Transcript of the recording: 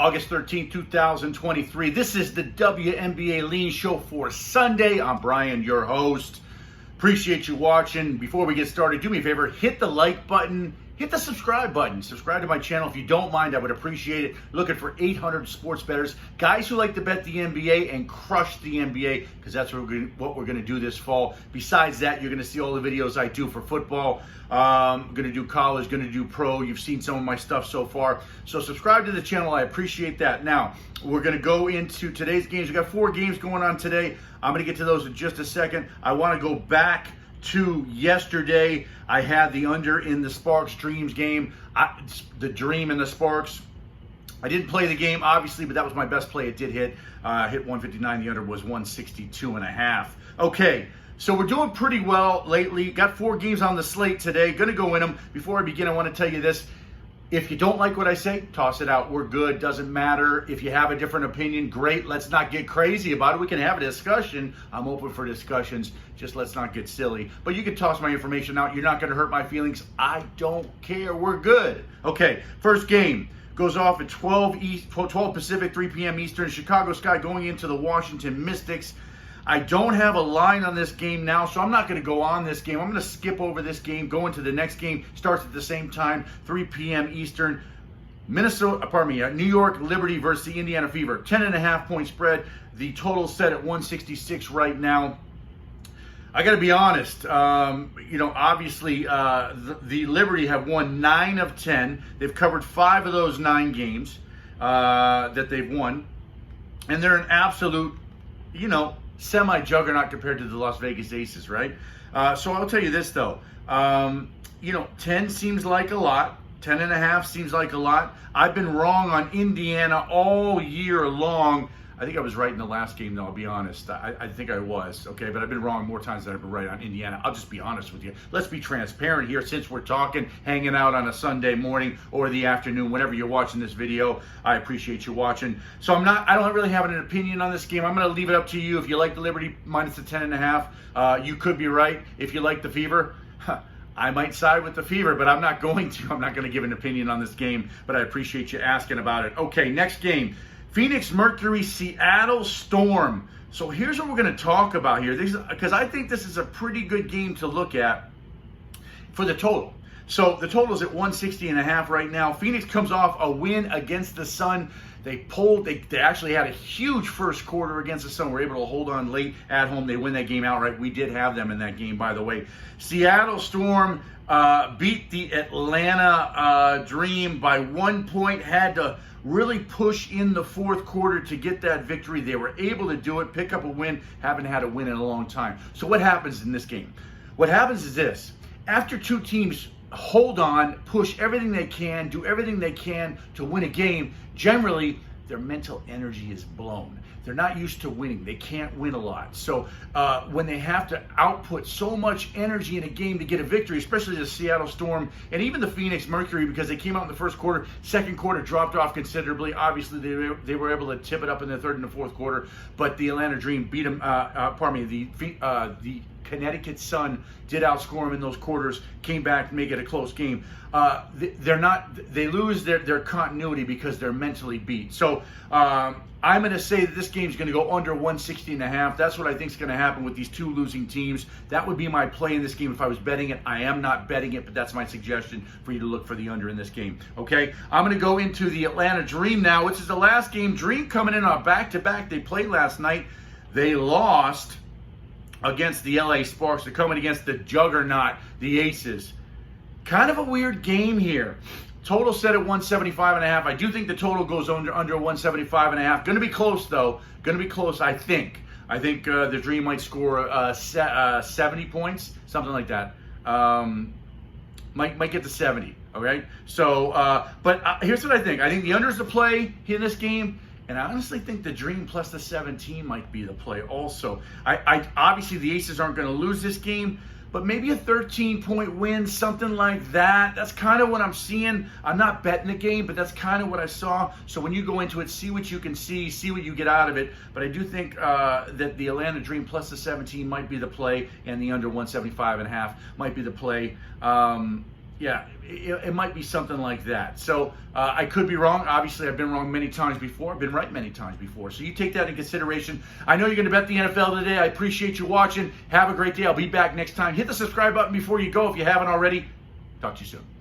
August 13th, 2023. This is the WNBA Lean Show for Sunday. I'm Brian, your host. Appreciate you watching. Before we get started, do me a favor, hit the like button, hit the subscribe button. Subscribe to my channel if you don't mind. I would appreciate it. Looking for 800 sports bettors, guys who like to bet the NBA and crush the NBA, because that's what we're going to do this fall. Besides that, you're going to see all the videos I do for football. I'm going to do college, going to do pro. You've seen some of my stuff so far. So subscribe to the channel. I appreciate that. Now, we're going to go into today's games. We've got 4 games going on today. I'm going to get to those in just a second. I want to go back to yesterday. I had the under in the Sparks Dreams game. The Dream and the Sparks. I didn't play the game, obviously, but that was my best play. It did hit. Hit 159. The under was 162.5. Okay. So we're doing pretty well lately. Got 4 games on the slate today. Going to go in them. Before I begin, I want to tell you this. If you don't like what I say, toss it out. We're good. Doesn't matter. If you have a different opinion, great. Let's not get crazy about it. We can have a discussion. I'm open for discussions. Just let's not get silly. But you can toss my information out. You're not going to hurt my feelings. I don't care. We're good. Okay, first game goes off at 12 Pacific, 3 p.m. Eastern. Chicago Sky going into the Washington Mystics. I don't have a line on this game now, so I'm not going to go on this game. I'm going to skip over this game, go into the next game. Starts at the same time, 3 p.m. Eastern. New York Liberty versus the Indiana Fever. 10.5 point spread. The total set at 166 right now. I got to be honest. Obviously, the Liberty have won 9 of 10. They've covered 5 of those 9 games that they've won, and they're an absolute, semi-juggernaut compared to the Las Vegas Aces, right? So I'll tell you this, though. 10 seems like a lot. 10.5 seems like a lot. I've been wrong on Indiana all year long. I think I was right in the last game, though, I'll be honest. I think I was, okay? But I've been wrong more times than I've been right on Indiana. I'll just be honest with you. Let's be transparent here since we're talking, hanging out on a Sunday morning or the afternoon, whenever you're watching this video. I appreciate you watching. So I don't really have an opinion on this game. I'm going to leave it up to you. If you like the Liberty minus the 10.5, you could be right. If you like the Fever, I might side with the Fever, but I'm not going to. I'm not going to give an opinion on this game, but I appreciate you asking about it. Okay, next game. Phoenix Mercury, Seattle Storm. So here's what we're going to talk about here, because I think this is a pretty good game to look at for the total. So the total is at 160.5 right now. Phoenix comes off a win against the Sun. They actually had a huge first quarter against the Sun. Were able to hold on late at home. They win that game outright. We did have them in that game, by the way. Seattle Storm beat the Atlanta Dream by 1 point. Had to really push in the fourth quarter to get that victory. They were able to do it, pick up a win. Haven't had a win in a long time. So what happens in this game? What happens is this. After 2 teams hold on, push everything they can, do everything they can to win a game, generally their mental energy is blown. They're not used to winning. They can't win a lot. So when they have to output so much energy in a game to get a victory, especially the Seattle Storm and even the Phoenix Mercury, because they came out in the first quarter, second quarter dropped off considerably. Obviously, they were able to tip it up in the third and the fourth quarter, but the Atlanta Dream beat them. The Connecticut Sun did outscore them in those quarters, came back, make it a close game. They lose their continuity because they're mentally beat. So I'm going to say that this game is going to go under 160.5. That's what I think is going to happen with these 2 losing teams. That would be my play in this game if I was betting it. I am not betting it, but that's my suggestion for you to look for the under in this game. Okay, I'm going to go into the Atlanta Dream now, which is the last game. Dream coming in on back-to-back. They played last night. They lost against the LA Sparks. They're coming against the juggernaut, the Aces. Kind of a weird game here. Total set at 175.5. I do think the total goes under 175.5. Going to be close, though. Going to be close, I think. I think the Dream might score 70 points, something like that. Might get to 70, okay? So, but here's what I think. I think the under is the play in this game. And I honestly think the Dream plus the 17 might be the play also. I obviously, the Aces aren't going to lose this game, but maybe a 13-point win, something like that. That's kind of what I'm seeing. I'm not betting the game, but that's kind of what I saw. So when you go into it, see what you can see what you get out of it. But I do think that the Atlanta Dream plus the 17 might be the play, and the under 175.5 might be the play. Yeah, it might be something like that. So I could be wrong. Obviously, I've been wrong many times before. I've been right many times before. So you take that in consideration. I know you're going to bet the NFL today. I appreciate you watching. Have a great day. I'll be back next time. Hit the subscribe button before you go if you haven't already. Talk to you soon.